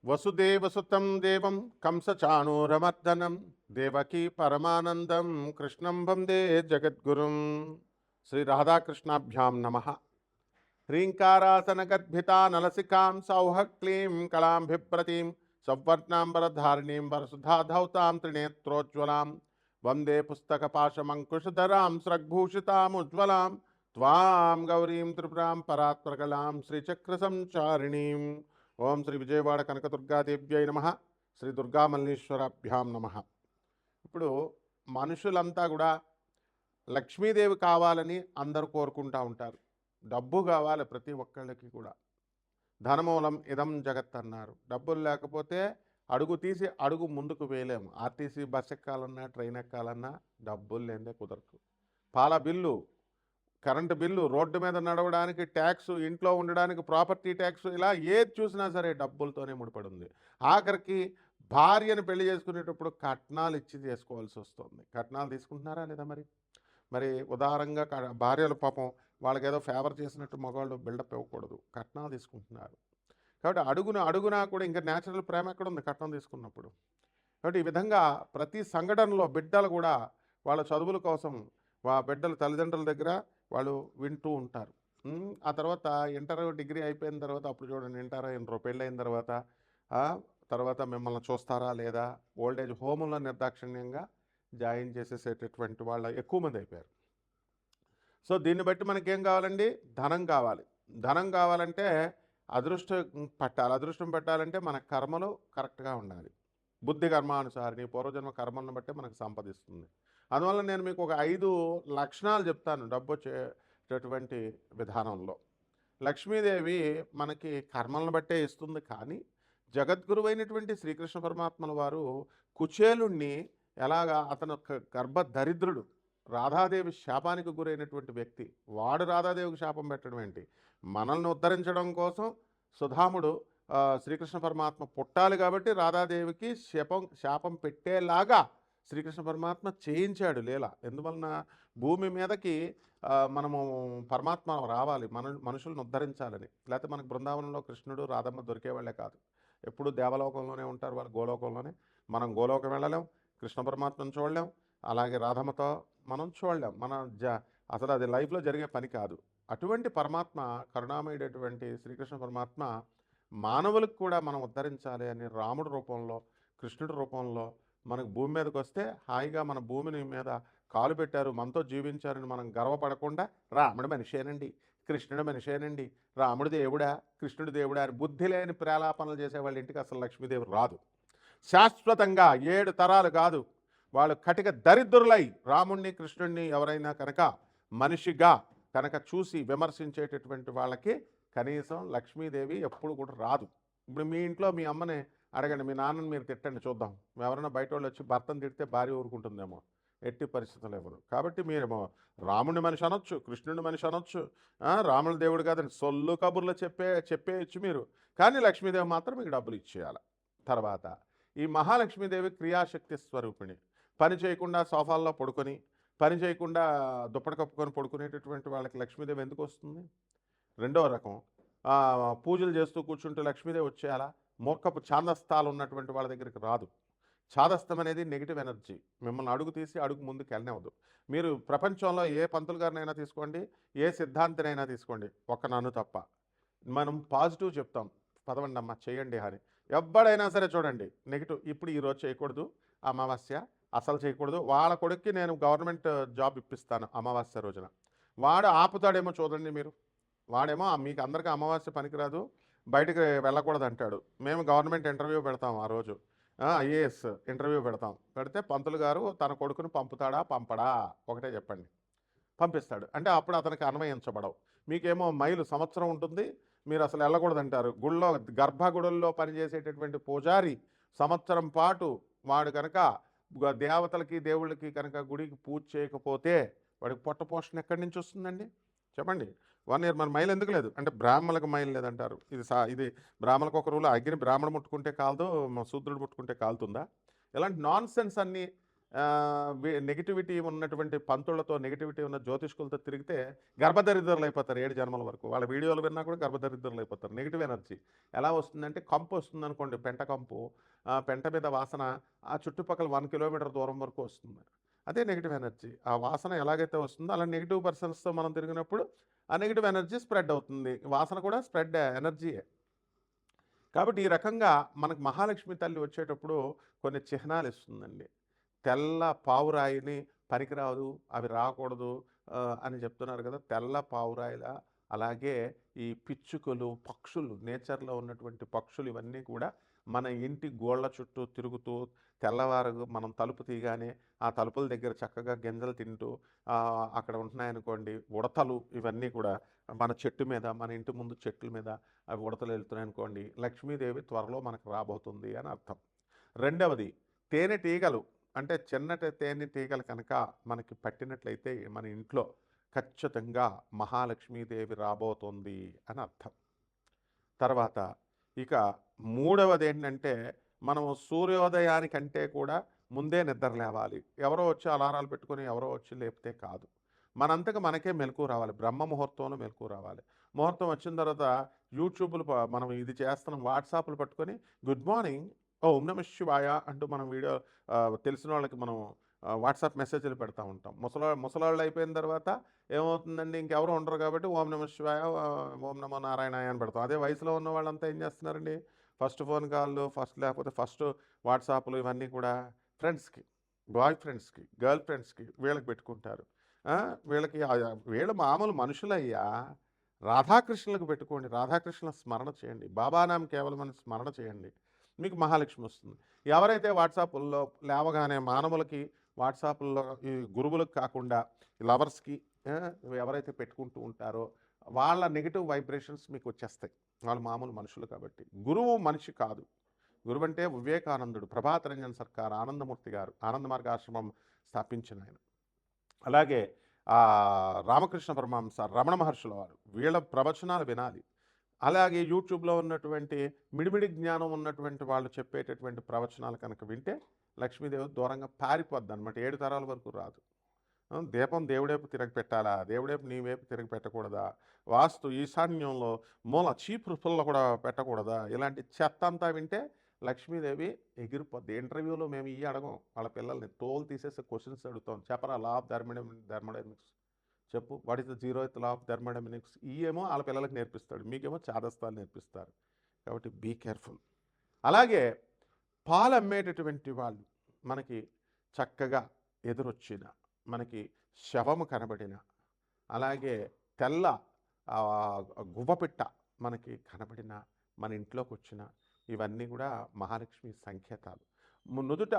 వసుదేవసుతం దేవం కంసచాణూరమర్దనం దేవకీ పరమానందం కృష్ణం వందే జగద్గురుం. శ్రీ రాధాకృష్ణాభ్యాం నమః. హ్రీంకారాసనగద్భితా నలసికాం సౌహక్లీం కళాం బిభ్రతీం సౌవర్ణాంబరధారిణీం వరసుధాధౌతాం త్రినేత్రోజ్వలాం వందే పుస్తకపాశమంకుశధరాం స్రగ్భూషితాముజ్వలాం త్వాం గౌరీం త్రిపురాం పరాత్పరకలాం శ్రీచక్రసంచారిణీం. ఓం శ్రీ విజయవాడ కనకదుర్గాదేవ్యై నమః. శ్రీ దుర్గామల్లేశ్వరాభ్యాం నమః. ఇప్పుడు మనుషులంతా కూడా లక్ష్మీదేవి కావాలని అందరూ కోరుకుంటూ ఉంటారు. డబ్బు కావాలి ప్రతి ఒక్కళ్ళకి కూడా. ధనమూలం ఇదం జగత్ అన్నారు. డబ్బులు లేకపోతే అడుగు తీసి అడుగు ముందుకు వేయలేము. ఆర్టీసీ బస్ ఎక్కాలన్నా ట్రైన్ ఎక్కాలన్నా డబ్బులు లేదే కుదరదు. పాల బిల్లు, కరెంటు బిల్లు, రోడ్డు మీద నడవడానికి ట్యాక్స్, ఇంట్లో ఉండడానికి ప్రాపర్టీ ట్యాక్స్, ఇలా ఏది చూసినా సరే డబ్బులతోనే ముడిపడింది. ఆఖరికి భార్యను పెళ్లి చేసుకునేటప్పుడు కట్నాలు ఇచ్చి చేసుకోవాల్సి వస్తుంది. కట్నాలు తీసుకుంటున్నారా లేదా? మరి ఉదారంగా భార్యలు పాపం వాళ్ళకి ఏదో ఫేవర్ చేసినట్టు మగవాళ్ళు బిల్డప్ ఇవ్వకూడదు. కట్నాలు తీసుకుంటున్నారు. కాబట్టి అడుగునా కూడా ఇంకా న్యాచురల్ ప్రేమ ఎక్కడ ఉంది కట్నం తీసుకున్నప్పుడు? కాబట్టి ఈ విధంగా ప్రతి సంఘటనలో బిడ్డలు కూడా వాళ్ళ చదువుల కోసం బిడ్డల తల్లిదండ్రుల దగ్గర వాళ్ళు వింటూ ఉంటారు. ఆ తర్వాత ఇంటర్ డిగ్రీ అయిపోయిన తర్వాత అప్పుడు చూడండి, ఇంటర్ పెళ్ళైన తర్వాత మిమ్మల్ని చూస్తారా లేదా, ఓల్డ్ ఏజ్ హోముల్లో నిర్దాక్షిణ్యంగా జాయిన్ చేసేసేటటువంటి వాళ్ళు ఎక్కువ మంది అయిపోయారు. సో దీన్ని బట్టి మనకేం కావాలండి? ధనం కావాలి. ధనం కావాలంటే అదృష్టం పెట్టాలంటే మన కర్మలు కరెక్ట్గా ఉండాలి. బుద్ధి కర్మానుసారిని పూర్వజన్మ కర్మలను బట్టి మనకు సంపదిస్తుంది. అందువల్ల నేను మీకు ఒక 5 లక్షణాలు చెప్తాను డబ్బు వచ్చేటటువంటి విధానంలో. లక్ష్మీదేవి మనకి కర్మలను బట్టే ఇస్తుంది. కానీ జగద్గురువైనటువంటి శ్రీకృష్ణ పరమాత్మల వారు కుచేలుణ్ణి ఎలాగా, అతను గర్భ దరిద్రుడు, రాధాదేవి శాపానికి గురైనటువంటి వ్యక్తి, వాడు రాధాదేవికి శాపం పెట్టడం ఏంటి? మనల్ని ఉద్ధరించడం కోసం సుధాముడు శ్రీకృష్ణ పరమాత్మ పుట్టాలి కాబట్టి రాధాదేవికి శాపం పెట్టేలాగా శ్రీకృష్ణ పరమాత్మ చేయించాడు లీల. ఎందువలన భూమి మీదకి మనము పరమాత్మ రావాలి, మనుషులను ఉద్ధరించాలని. లేకపోతే మనకు బృందావనంలో కృష్ణుడు రాధమ్మ దొరికేవాళ్లే కాదు. ఎప్పుడు దేవలోకంలోనే ఉంటారు వాళ్ళు, గోలోకంలోనే. మనం గోలోకం వెళ్ళలేం, కృష్ణ పరమాత్మను చూడలేం, అలాగే రాధమ్మతో మనం చూడలేం. అసలు అది లైఫ్లో జరిగే పని కాదు. అటువంటి పరమాత్మ, కరుణామయుడైనటువంటి శ్రీకృష్ణ పరమాత్మ మానవులకు కూడా మనం ఉద్ధరించాలి అని రాముడి రూపంలో, కృష్ణుడి రూపంలో మనకు భూమి మీదకి వస్తే హాయిగా మన భూమిని మీద కాలు పెట్టారు, మనతో జీవించారని మనం గర్వపడకుండా రాముడు మనిషేనండి, కృష్ణుడు మనిషేనండి, రాముడు దేవుడా, కృష్ణుడు దేవుడా అని బుద్ధి లేని ప్రేలాపనలు చేసే వాళ్ళ ఇంటికి అసలు లక్ష్మీదేవి రాదు. శాశ్వతంగా 7 తరాలు కాదు, వాళ్ళు కటిక దరిద్రులై రాముణ్ణి కృష్ణుడిని ఎవరైనా కనుక మనిషిగా కనుక చూసి విమర్శించేటటువంటి వాళ్ళకి కనీసం లక్ష్మీదేవి ఎప్పుడు కూడా రాదు. ఇప్పుడు మీ ఇంట్లో మీ అమ్మని అడగండి, మీ నాన్నని మీరు తిట్టండి చూద్దాం. ఎవరైనా బయట వాళ్ళు వచ్చి భర్తను తిడితే భార్య ఊరుకుంటుందేమో? ఎట్టి పరిస్థితులు ఇవ్వదు. కాబట్టి మీరేమో రాముడిని మనిషి అనొచ్చు, కృష్ణుడిని మనిషి అనొచ్చు, రాముల దేవుడు కాదని సొల్లు కబుర్లు చెప్పేయచ్చు మీరు. కానీ లక్ష్మీదేవి మాత్రం మీకు డబ్బులు ఇచ్చేయాలి. తర్వాత ఈ మహాలక్ష్మీదేవి క్రియాశక్తి స్వరూపిణి. పని చేయకుండా సోఫాల్లో పడుకొని, పని చేయకుండా దుప్పటి కప్పుకొని పడుకునేటటువంటి వాళ్ళకి లక్ష్మీదేవి ఎందుకు వస్తుంది? రెండవ రకం, పూజలు చేస్తూ కూర్చుంటూ లక్ష్మీదేవి వచ్చేయాలా? మూర్ఖపు ఛాందస్థాలు ఉన్నటువంటి వాళ్ళ దగ్గరికి రాదు. ఛాదస్థం అనేది నెగిటివ్ ఎనర్జీ. మిమ్మల్ని అడుగు తీసి అడుగు ముందుకు వెళ్ళనివ్వదు. మీరు ప్రపంచంలో ఏ పంతులు గారినైనా తీసుకోండి, ఏ సిద్ధాంతినైనా తీసుకోండి, ఒక్క నన్ను తప్ప. మనం పాజిటివ్ చెప్తాం, పదవండి అమ్మ చేయండి అని. ఎవ్వడైనా సరే చూడండి నెగిటివ్. ఇప్పుడు ఈరోజు చేయకూడదు, అమావాస్య అసలు చేయకూడదు. వాళ్ళ కొడుక్కి నేను గవర్నమెంట్ జాబ్ ఇప్పిస్తాను అమావాస్య రోజున, వాడు ఆపుతాడేమో చూడండి మీరు. వాడేమో మీకు అందరికీ అమావాస్య పనికిరాదు, బయటకు వెళ్ళకూడదు అంటాడు. మేము గవర్నమెంట్ ఇంటర్వ్యూ పెడతాం ఆ రోజు, ఐఏఎస్ ఇంటర్వ్యూ పెడితే పంతులు గారు తన కొడుకుని పంపడా? ఒకటే చెప్పండి. పంపిస్తాడు. అంటే అప్పుడు అతనికి అన్వయించబడవు. మీకేమో మైలు సంవత్సరం ఉంటుంది, మీరు అసలు వెళ్ళకూడదంటారు. గర్భగుడుల్లో పనిచేసేటటువంటి పూజారి సంవత్సరం పాటు వాడు కనుక దేవతలకి దేవుళ్ళకి కనుక గుడికి పూజ చేయకపోతే వాడికి పొట్ట పోషణ ఎక్కడి నుంచి వస్తుందండి చెప్పండి? 1 ఇయర్. మన మైలు ఎందుకు లేదు అంటే బ్రాహ్మణులకు మైలు లేదంటారు. ఇది బ్రాహ్మణులకు ఒక రూల్, అగ్ని బ్రాహ్మణుడు ముట్టుకుంటే కాలదు, శూద్రుడు ముట్టుకుంటే కాలుతుందా? ఇలాంటి నాన్ సెన్స్ అన్నీ నెగిటివిటీ ఉన్నటువంటి పంతులతో, నెగిటివిటీ ఉన్న జ్యోతిష్కులతో తిరిగితే గర్భదరిద్రులు అయిపోతారు 7 జన్మల వరకు. వాళ్ళ వీడియోలు విన్నా కూడా గర్భదరిద్రులు అయిపోతారు. నెగిటివ్ ఎనర్జీ ఎలా వస్తుందంటే, కంపు వస్తుందనుకోండి, పెంట కంపు. పెంట మీద వాసన ఆ చుట్టుపక్కల 1 కిలోమీటర్ దూరం వరకు వస్తుంది. అదే నెగిటివ్ ఎనర్జీ. ఆ వాసన ఎలాగైతే వస్తుందో అలా నెగిటివ్ పర్సన్స్తో మనం తిరిగినప్పుడు ఆ నెగిటివ్ ఎనర్జీ స్ప్రెడ్ అవుతుంది. వాసన కూడా స్ప్రెడ్ ఎనర్జీయే. కాబట్టి ఈ రకంగా మనకు మహాలక్ష్మి తల్లి వచ్చేటప్పుడు కొన్ని చిహ్నాలు ఇస్తుందండి. తెల్ల పావురాయిని పనికిరాదు, అవి రాకూడదు అని చెప్తున్నారు కదా. తెల్ల పావురాయిల, అలాగే ఈ పిచ్చుకలు, పక్షులు, నేచర్లో ఉన్నటువంటి పక్షులు ఇవన్నీ కూడా మన ఇంటి గోళ్ళ చుట్టూ తిరుగుతూ తెల్లవారు మనం తలుపు తీయగానే ఆ తలుపుల దగ్గర చక్కగా గింజలు తింటూ అక్కడ ఉంటున్నాయనుకోండి ఉడతలు. ఇవన్నీ కూడా మన చెట్టు మీద, మన ఇంటి ముందు చెట్ల మీద అవి ఉడతలు వెళ్తున్నాయనుకోండి, లక్ష్మీదేవి త్వరలో మనకు రాబోతుంది అని అర్థం. రెండవది, తేనెటీగలు. అంటే చిన్నటి తేనెటీగలు కనుక మనకి పట్టినట్లయితే మన ఇంట్లో ఖచ్చితంగా మహాలక్ష్మీదేవి రాబోతుంది అని అర్థం. తర్వాత ఇక మూడవది ఏంటంటే, మనం సూర్యోదయానికంటే కూడా ముందే నిద్ర లేవాలి. ఎవరో వచ్చి అలారాలు పెట్టుకొని ఎవరో వచ్చి లేపితే కాదు. మనంతకు మనకే మెలకువ రావాలి. బ్రహ్మ ముహూర్తంలో మెలకువ రావాలి. ముహూర్తం వచ్చిన తర్వాత యూట్యూబ్లు మనం ఇది చేస్తున్నాం, వాట్సాప్లు పట్టుకొని గుడ్ మార్నింగ్, ఓం నమ శివాయ అంటూ మనం వీడియో తెలిసిన వాళ్ళకి మనం వాట్సాప్ మెసేజ్లు పెడతా ఉంటాం. ముసలాళ్ళు అయిపోయిన తర్వాత ఏమవుతుందండి, ఇంకెవరు ఉండరు కాబట్టి ఓం నమ శివాయ, ఓం నమో నారాయణాయ అని పెడతాం. అదే వయసులో ఉన్న వాళ్ళంతా ఏం చేస్తున్నారండి, ఫస్ట్ ఫోన్ కాళ్ళు, లేకపోతే ఫస్ట్ వాట్సాప్లు ఇవన్నీ కూడా ఫ్రెండ్స్కి, బాయ్ ఫ్రెండ్స్కి, గర్ల్ ఫ్రెండ్స్కి, వీళ్ళకి పెట్టుకుంటారు. వీళ్ళకి వీళ్ళు మామూలు మనుషులయ్యా. రాధాకృష్ణులకు పెట్టుకోండి, రాధాకృష్ణుల స్మరణ చేయండి, బాబానాం కేవలం అని స్మరణ చేయండి, మీకు మహాలక్ష్మి వస్తుంది. ఎవరైతే వాట్సాప్ల్లో లేవగానే మానవులకి వాట్సాప్ల్లో ఈ గురువులకు కాకుండా లవర్స్కి ఎవరైతే పెట్టుకుంటూ ఉంటారో వాళ్ళ నెగిటివ్ వైబ్రేషన్స్ మీకు వచ్చేస్తాయి. వాళ్ళు మామూలు మనుషులు కాబట్టి. గురువు మనిషి కాదు. గురువు అంటే వివేకానందుడు, ప్రభాత్ రంజన్ సర్కార్, ఆనందమూర్తి గారు, ఆనంద మార్గాశ్రమం స్థాపించిన ఆయన. అలాగే రామకృష్ణ పరమహంస, రమణ మహర్షుల వారు, వీళ్ళ ప్రవచనాలు వినాలి. అలాగే యూట్యూబ్లో ఉన్నటువంటి మిడిమిడి జ్ఞానం ఉన్నటువంటి వాళ్ళు చెప్పేటటువంటి ప్రవచనాలు కనుక వింటే లక్ష్మీదేవి దూరంగా పారిపోద్ది అనమాట. 7 తరాల వరకు రాదు. దీపం దేవుడేపు తిరగ పెట్టాలా, దేవుడేపు నీ వైపు తిరగ పెట్టకూడదా, వాస్తు ఈశాన్యంలో మూల చీపు పుల్ల కూడా పెట్టకూడదా, ఇలాంటి చెత్త అంతా వింటే లక్ష్మీదేవి ఎగిరిపోద్ది. ఇంటర్వ్యూలో మేము అడగం వాళ్ళ పిల్లల్ని, తోలు తీసేసి క్వశ్చన్స్ అడుగుతాం. చెప్పరా లా ఆఫ్ థర్మోడైనమిక్స్ చెప్పు, what is the 0th law of thermodynamics. ఏమో వాళ్ళ పిల్లలకు నేర్పిస్తాడు, మీకేమో చాదస్తాలు నేర్పిస్తారు. కాబట్టి బీ కేర్ఫుల్. అలాగే పాలు అమ్మేటటువంటి వాళ్ళు మనకి చక్కగా ఎదురొచ్చిన, మనకి శవము కనబడిన, అలాగే తెల్ల గువ్వపిట్ట మనకి కనబడిన, మన ఇంట్లోకి వచ్చిన, ఇవన్నీ కూడా మహాలక్ష్మి సంకేతాలు. నుదుట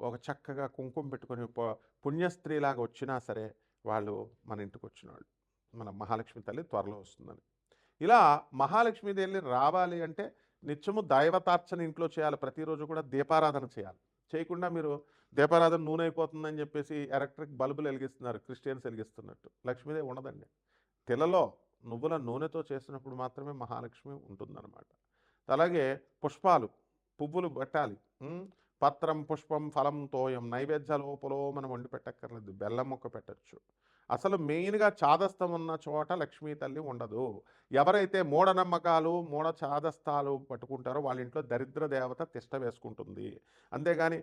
ఒక చక్కగా కుంకుమ పెట్టుకొని పుణ్యస్త్రీలాగా వచ్చినా సరే వాళ్ళు మన ఇంటికి వచ్చిన వాళ్ళు, మన మహాలక్ష్మి తల్లి త్వరలో వస్తుందని. ఇలా మహాలక్ష్మీదేవి రావాలి అంటే నిత్యము దైవతార్చన ఇంట్లో చేయాలి. ప్రతిరోజు కూడా దీపారాధన చేయాలి. చేయకుండా మీరు దీపారాధన నూనె అయిపోతుందని చెప్పేసి ఎలక్ట్రిక్ బల్బులు వెలిగిస్తున్నారు, క్రిస్టియన్స్ వెలిగిస్తున్నట్టు. లక్ష్మీదేవి ఉండదండి. తిలలో నువ్వుల నూనెతో చేసినప్పుడు మాత్రమే మహాలక్ష్మి ఉంటుందన్నమాట. అలాగే పుష్పాలు, పువ్వులు పెట్టాలి. పత్రం, పుష్పం, ఫలం, తోయం, నైవేద్యాలు లోపల మనం వండి పెట్టక్కర్లేదు, బెల్లం మొక్క పెట్టచ్చు. అసలు మెయిన్గా చాదస్తం ఉన్న చోట లక్ష్మీ తల్లి ఉండదు. ఎవరైతే మూఢనమ్మకాలు, మూఢ చాదస్తాలు పట్టుకుంటారో వాళ్ళ ఇంట్లో దరిద్ర దేవత తిష్ట వేసుకుంటుంది. అంతేగాని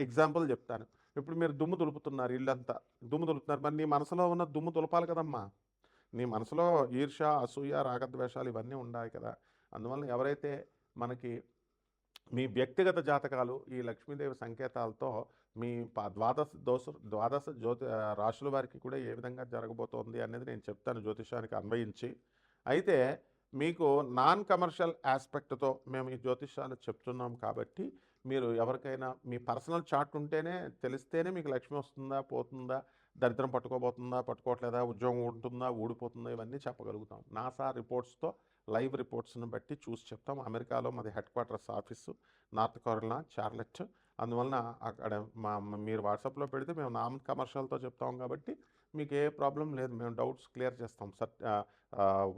ఎగ్జాంపుల్ చెప్తాను. ఇప్పుడు మీరు దుమ్ము దులుపుతున్నారు, ఇల్లంతా దుమ్ము దులుపుతున్నారు, మరి నీ మనసులో ఉన్న దుమ్ము దులపాలి కదమ్మా. నీ మనసులో ఈర్ష్య, అసూయ, రాగద్వేషాలు ఇవన్నీ ఉన్నాయి కదా. అందువల్ల ఎవరైతే మనకి మీ వ్యక్తిగత జాతకాలు ఈ లక్ష్మీదేవి సంకేతాలతో మీ ద్వాదశ రాశుల వారికి కూడా ఏ విధంగా జరగబోతోంది అనేది నేను చెప్తాను జ్యోతిషానికి అన్వయించి. అయితే మీకు నాన్ కమర్షియల్ ఆస్పెక్ట్తో మేము ఈ జ్యోతిషాలు చెప్తున్నాం కాబట్టి మీరు ఎవరికైనా మీ పర్సనల్ చార్ట్ ఉంటేనే తెలిస్తేనే మీకు లక్ష్మి వస్తుందా, పోతుందా, దరిద్రం పట్టుకోబోతుందా, పట్టుకోవట్లేదా, ఉద్యోగం ఉంటుందా, ఊడిపోతుందా, ఇవన్నీ చెప్పగలుగుతాం. నాసా రిపోర్ట్స్తో లైవ్ రిపోర్ట్స్ని బట్టి చూసి చెప్తాం. అమెరికాలో మాది head quarters office, north Carolina, Charlotte. అందువలన అక్కడ మీరు వాట్సాప్లో పెడితే మేము నాన్ కమర్షియల్తో చెప్తాం కాబట్టి మీకు ఏ ప్రాబ్లం లేదు. మేము డౌట్స్ క్లియర్ చేస్తాం.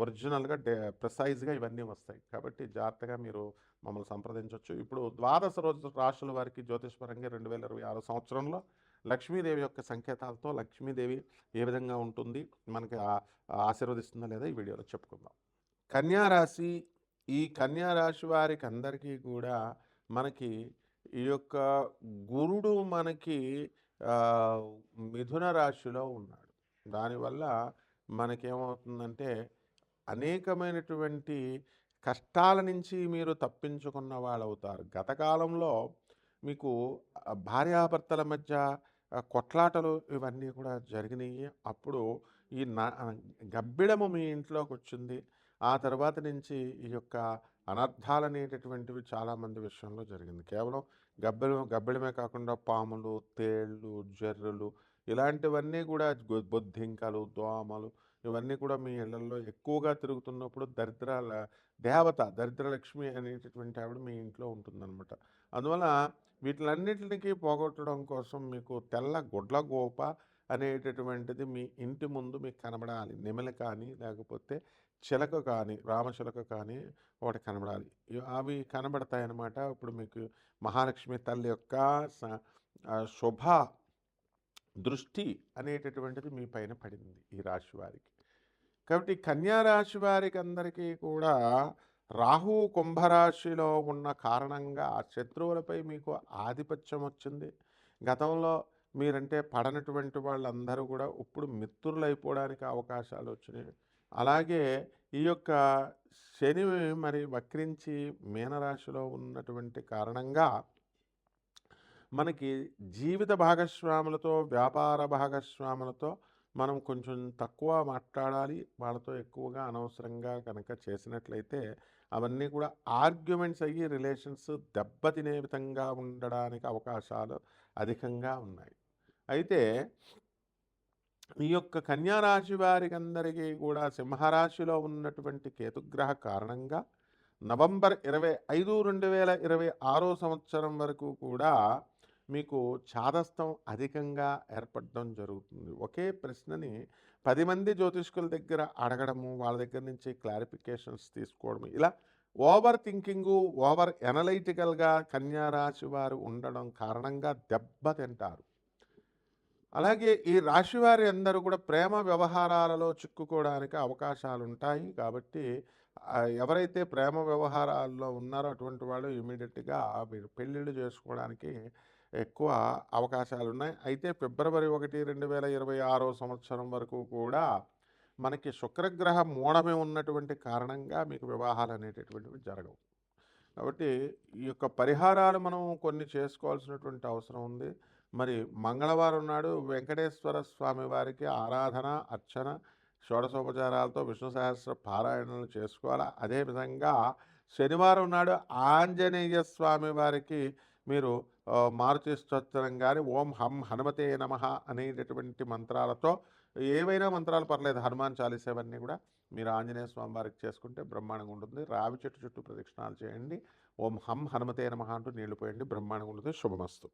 ఒరిజినల్గా ప్రిసైజ్గా ఇవన్నీ వస్తాయి. కాబట్టి జాగ్రత్తగా మీరు మమ్మల్ని సంప్రదించవచ్చు. ఇప్పుడు ద్వాదశ రాశుల వారికి జ్యోతిష్పరంగా 2026 సంవత్సరంలో లక్ష్మీదేవి యొక్క సంకేతాలతో లక్ష్మీదేవి ఏ విధంగా ఉంటుంది, మనకి ఆశీర్వదిస్తుందా లేదా ఈ వీడియోలో చెప్పుకుందాం. కన్యా రాశి, ఈ కన్యా రాశి వారికి అందరికీ కూడా మనకి ఈ యొక్క గురుడు మనకి మిథున రాశిలో ఉన్నాడు. దానివల్ల మనకేమవుతుందంటే అనేకమైనటువంటి కష్టాల నుంచి మీరు తప్పించుకున్న వాళ్ళవుతారు. గత కాలంలో మీకు భార్యాభర్తల మధ్య కొట్లాటలు ఇవన్నీ కూడా జరిగినాయి. అప్పుడు ఈ గబ్బిడము మీ ఇంట్లోకి వచ్చింది. ఆ తర్వాత నుంచి ఈ యొక్క అనర్థాలనేటటువంటివి చాలామంది విషయంలో జరిగింది. కేవలం గబ్బిడమే కాకుండా పాములు, తేళ్ళు, జర్రులు ఇలాంటివన్నీ కూడా బొద్దింకలు, దోమలు ఇవన్నీ కూడా మీ ఇళ్లలో ఎక్కువగా తిరుగుతున్నప్పుడు దరిద్రలక్ష్మి అనేటటువంటి ఆవిడ మీ ఇంట్లో ఉంటుందన్నమాట. అందువల్ల వీటిలన్నిటికీ పోగొట్టడం కోసం మీకు తెల్ల గుడ్ల గోప అనేటటువంటిది మీ ఇంటి ముందు మీకు కనబడాలి. నెమలి కానీ లేకపోతే చిలక కానీ, రామచిలక కానీ ఒకటి కనబడాలి. అవి కనబడతాయన్నమాట. ఇప్పుడు మీకు మహాలక్ష్మి తల్లి యొక్క శుభ దృష్టి అనేటటువంటిది మీ పైన పడింది ఈ రాశి వారికి. కాబట్టి కన్యా రాశి వారికి అందరికీ కూడా రాహు కుంభరాశిలో ఉన్న కారణంగా శత్రువులపై మీకు ఆధిపత్యం వచ్చింది. గతంలో మీరంటే పడనటువంటి వాళ్ళందరూ కూడా ఇప్పుడు మిత్రులైపోవడానికి అవకాశాలు వచ్చినాయి. అలాగే ఈ యొక్క శని మరి వక్రించి మీనరాశిలో ఉన్నటువంటి కారణంగా మనకి జీవిత భాగస్వాములతో, వ్యాపార భాగస్వాములతో మనం కొంచెం తక్కువ మాట్లాడాలి. వాళ్ళతో ఎక్కువగా అనవసరంగా కనుక చేసినట్లయితే అవన్నీ కూడా ఆర్గ్యుమెంట్స్ అయ్యి రిలేషన్స్ దెబ్బతినే విధంగా ఉండడానికి అవకాశాలు అధికంగా ఉన్నాయి. అయితే ఈ యొక్క కన్యారాశి వారికి అందరికీ కూడా సింహరాశిలో ఉన్నటువంటి కేతుగ్రహ కారణంగా నవంబర్ 25, 2026 సంవత్సరం వరకు కూడా మీకు ఛాదస్థం అధికంగా ఏర్పడడం జరుగుతుంది. ఒకే ప్రశ్నని 10 మంది జ్యోతిష్కుల దగ్గర అడగడము, వాళ్ళ దగ్గర నుంచి క్లారిఫికేషన్స్ తీసుకోవడం, ఇలా ఓవర్ థింకింగు, ఓవర్ ఎనలైటికల్గా కన్యారాశి వారు ఉండడం కారణంగా దెబ్బతింటారు. అలాగే ఈ రాశివారి అందరూ కూడా ప్రేమ వ్యవహారాలలో చిక్కుకోవడానికి అవకాశాలు ఉంటాయి. కాబట్టి ఎవరైతే ప్రేమ వ్యవహారాల్లో ఉన్నారో అటువంటి వాళ్ళు ఇమీడియట్గా మీరు పెళ్ళిళ్ళు చేసుకోవడానికి ఎక్కువ అవకాశాలు ఉన్నాయి. అయితే ఫిబ్రవరి 1, 2026 సంవత్సరం వరకు కూడా మనకి శుక్రగ్రహ మూఢమే ఉన్నటువంటి కారణంగా మీకు వివాహాలు అనేటటువంటివి జరగవు. కాబట్టి ఈ యొక్క పరిహారాలు మనం కొన్ని చేసుకోవాల్సినటువంటి అవసరం ఉంది. మరి మంగళవారం నాడు వెంకటేశ్వర స్వామి వారికి ఆరాధన, అర్చన, షోడశోపచారాలతో విష్ణు సహస్ర పారాయణలు చేసుకోవాలి. అదేవిధంగా శనివారం నాడు ఆంజనేయ స్వామి వారికి మీరు మారుతి స్తోత్రం కానీ, ఓం హం హనుమతే నమః అనేటటువంటి మంత్రాలతో, ఏవైనా మంత్రాలు పర్లేదు, హనుమాన్ చాలీసా ఇవన్నీ కూడా మీరు ఆంజనేయ స్వామి వారికి చేసుకుంటే బ్రహ్మాండంగా ఉంటుంది. రావి చెట్టు చుట్టూ ప్రదక్షిణాలు చేయండి. ఓం హం హనుమతే నమః అంటూ నీళ్లు పోయండి. బ్రహ్మాండంగా ఉంటుంది. శుభమస్తు.